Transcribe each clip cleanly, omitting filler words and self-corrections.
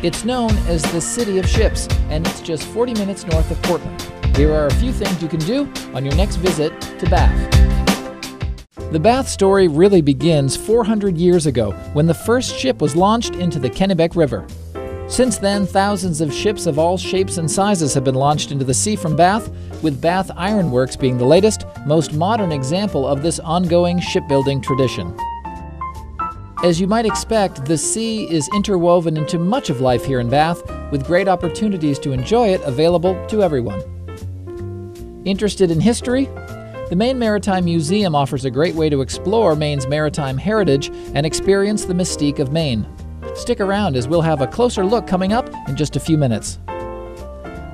It's known as the City of Ships, and it's just 40 minutes north of Portland. Here are a few things you can do on your next visit to Bath. The Bath story really begins 400 years ago when the first ship was launched into the Kennebec River. Since then, thousands of ships of all shapes and sizes have been launched into the sea from Bath, with Bath Iron Works being the latest, most modern example of this ongoing shipbuilding tradition. As you might expect, the sea is interwoven into much of life here in Bath, with great opportunities to enjoy it available to everyone. Interested in history? The Maine Maritime Museum offers a great way to explore Maine's maritime heritage and experience the mystique of Maine. Stick around as we'll have a closer look coming up in just a few minutes.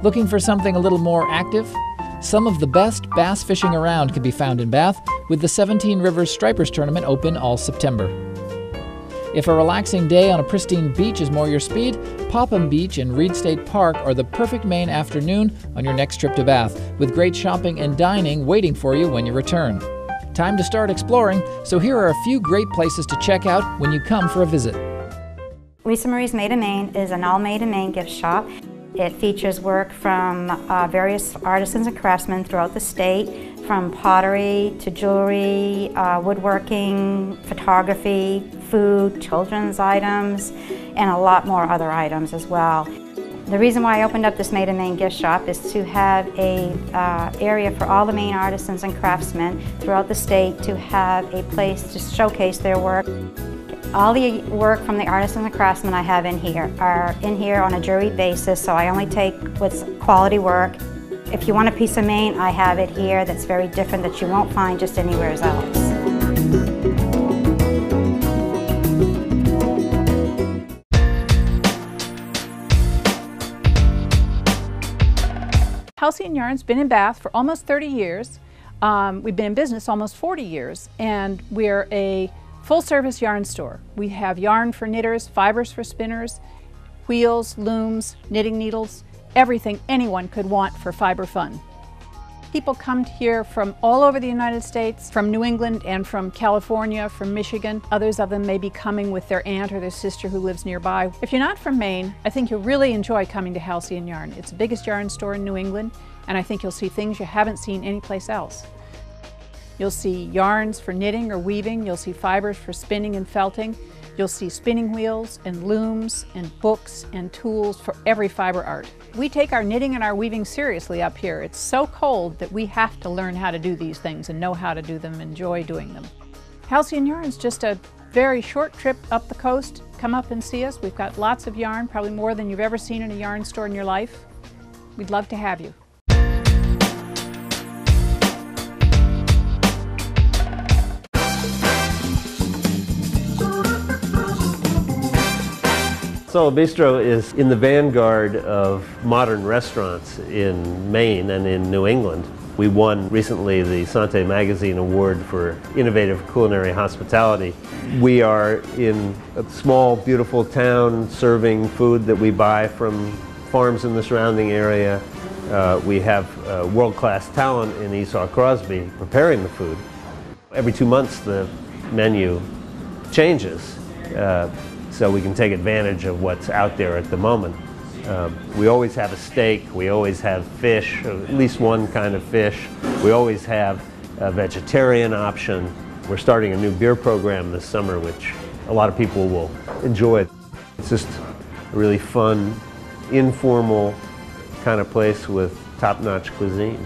Looking for something a little more active? Some of the best bass fishing around can be found in Bath, with the 17 Rivers Stripers Tournament open all September. If a relaxing day on a pristine beach is more your speed, Popham Beach and Reed State Park are the perfect Maine afternoon on your next trip to Bath, with great shopping and dining waiting for you when you return. Time to start exploring, so here are a few great places to check out when you come for a visit. Lisa Marie's Made in Maine is an all made in Maine gift shop. It features work from various artisans and craftsmen throughout the state, from pottery to jewelry, woodworking, photography, food, children's items, and a lot more other items as well. The reason why I opened up this Made in Maine gift shop is to have a area for all the Maine artisans and craftsmen throughout the state to have a place to showcase their work. All the work from the artisans and craftsmen I have in here are in here on a juried basis, so I only take what's quality work. If you want a piece of Maine, I have it here that's very different that you won't find just anywhere else. Halcyon Yarn's been in Bath for almost 30 years. We've been in business almost 40 years, and we're a full-service yarn store. We have yarn for knitters, fibers for spinners, wheels, looms, knitting needles, everything anyone could want for fiber fun. People come here from all over the United States, from New England and from California, from Michigan. Others of them may be coming with their aunt or their sister who lives nearby. If you're not from Maine, I think you'll really enjoy coming to Halcyon Yarn. It's the biggest yarn store in New England, and I think you'll see things you haven't seen anyplace else. You'll see yarns for knitting or weaving. You'll see fibers for spinning and felting. You'll see spinning wheels and looms and books and tools for every fiber art. We take our knitting and our weaving seriously up here. It's so cold that we have to learn how to do these things and know how to do them, enjoy doing them. Halcyon Yarn's just a very short trip up the coast. Come up and see us. We've got lots of yarn, probably more than you've ever seen in a yarn store in your life. We'd love to have you. Solo Bistro is in the vanguard of modern restaurants in Maine and in New England. We won recently the Sante Magazine Award for Innovative Culinary Hospitality. We are in a small, beautiful town serving food that we buy from farms in the surrounding area. We have world-class talent in Esau Crosby preparing the food. Every 2 months the menu changes. So we can take advantage of what's out there at the moment. We always have a steak, we always have fish, at least one kind of fish. We always have a vegetarian option. We're starting a new beer program this summer, which a lot of people will enjoy. It's just a really fun, informal kind of place with top-notch cuisine.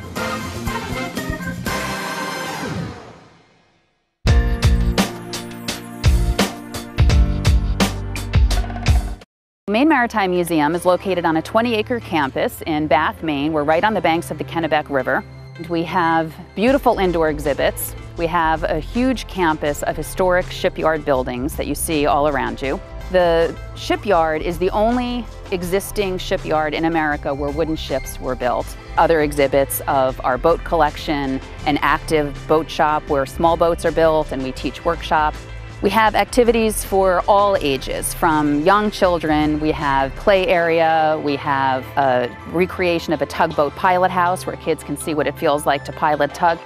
Maine Maritime Museum is located on a 20-acre campus in Bath, Maine. We're right on the banks of the Kennebec River. We have beautiful indoor exhibits. We have a huge campus of historic shipyard buildings that you see all around you. The shipyard is the only existing shipyard in America where wooden ships were built. Other exhibits of our boat collection, an active boat shop where small boats are built and we teach workshop. We have activities for all ages, from young children. We have play area, we have a recreation of a tugboat pilot house where kids can see what it feels like to pilot tug.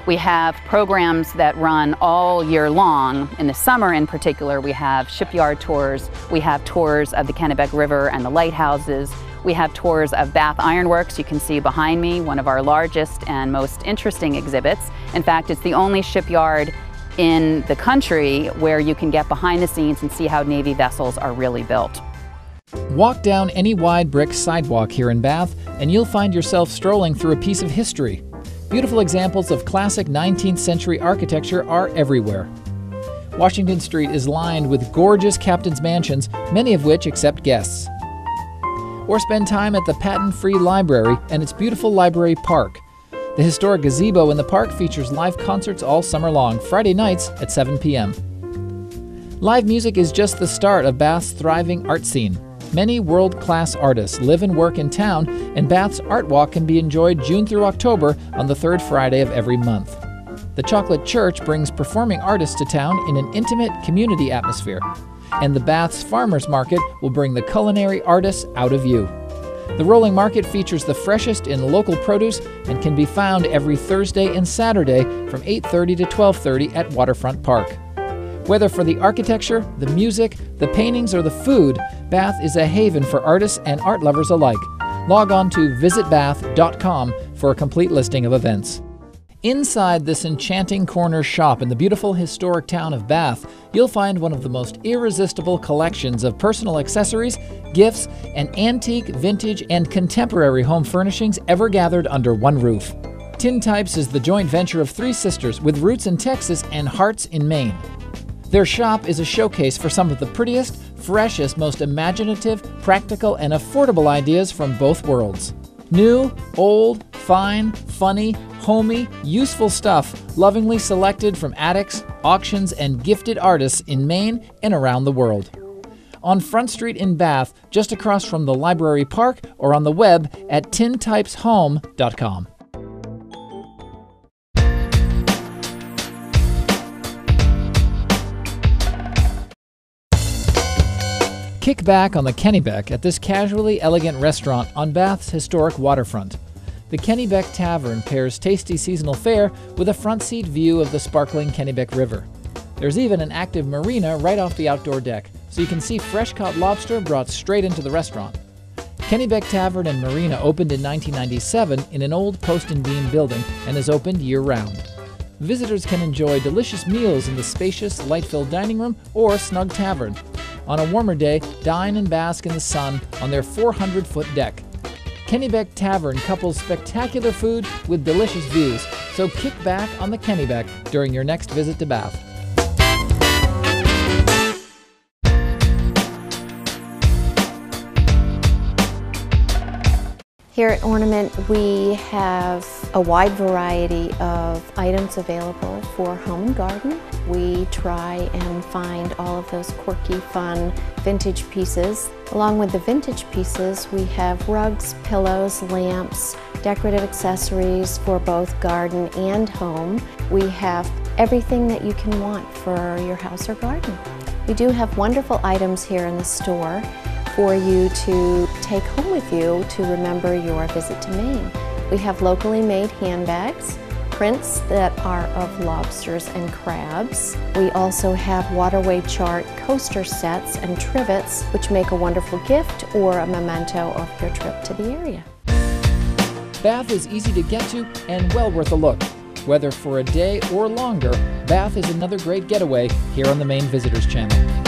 We have programs that run all year long. In the summer in particular, we have shipyard tours, we have tours of the Kennebec River and the lighthouses, we have tours of Bath Ironworks. You can see behind me one of our largest and most interesting exhibits. In fact, it's the only shipyard in the country where you can get behind the scenes and see how Navy vessels are really built. Walk down any wide brick sidewalk here in Bath, and you'll find yourself strolling through a piece of history. Beautiful examples of classic 19th century architecture are everywhere. Washington Street is lined with gorgeous captain's mansions, many of which accept guests. Or spend time at the patent-free library and its beautiful library park. The historic gazebo in the park features live concerts all summer long, Friday nights at 7 p.m. Live music is just the start of Bath's thriving art scene. Many world-class artists live and work in town, and Bath's Art Walk can be enjoyed June through October on the third Friday of every month. The Chocolate Church brings performing artists to town in an intimate community atmosphere, and the Bath's Farmers Market will bring the culinary artists out of you. The Rolling Market features the freshest in local produce and can be found every Thursday and Saturday from 8:30 to 12:30 at Waterfront Park. Whether for the architecture, the music, the paintings, or the food, Bath is a haven for artists and art lovers alike. Log on to visitbath.com for a complete listing of events. Inside this enchanting corner shop in the beautiful historic town of Bath, you'll find one of the most irresistible collections of personal accessories, gifts, and antique, vintage, and contemporary home furnishings ever gathered under one roof. Tintypes is the joint venture of three sisters with roots in Texas and hearts in Maine. Their shop is a showcase for some of the prettiest, freshest, most imaginative, practical, and affordable ideas from both worlds. New, old, fine, funny, homey, useful stuff lovingly selected from attics, auctions, and gifted artists in Maine and around the world. On Front Street in Bath, just across from the Library Park, or on the web at tintypeshome.com. Kick back on the Kennebec at this casually elegant restaurant on Bath's historic waterfront. The Kennebec Tavern pairs tasty seasonal fare with a front seat view of the sparkling Kennebec River. There's even an active marina right off the outdoor deck, so you can see fresh-caught lobster brought straight into the restaurant. Kennebec Tavern and Marina opened in 1997 in an old post and beam building and is opened year-round. Visitors can enjoy delicious meals in the spacious, light-filled dining room or snug tavern. On a warmer day, dine and bask in the sun on their 400-foot deck. Kennebec Tavern couples spectacular food with delicious views, so kick back on the Kennebec during your next visit to Bath. Here at Ornament, we have a wide variety of items available for home and garden. We try and find all of those quirky, fun, vintage pieces. Along with the vintage pieces, we have rugs, pillows, lamps, decorative accessories for both garden and home. We have everything that you can want for your house or garden. We do have wonderful items here in the store for you to take home with you to remember your visit to Maine. We have locally made handbags, prints that are of lobsters and crabs. We also have waterway chart coaster sets and trivets, which make a wonderful gift or a memento of your trip to the area. Bath is easy to get to and well worth a look. Whether for a day or longer, Bath is another great getaway here on the Maine Visitors Channel.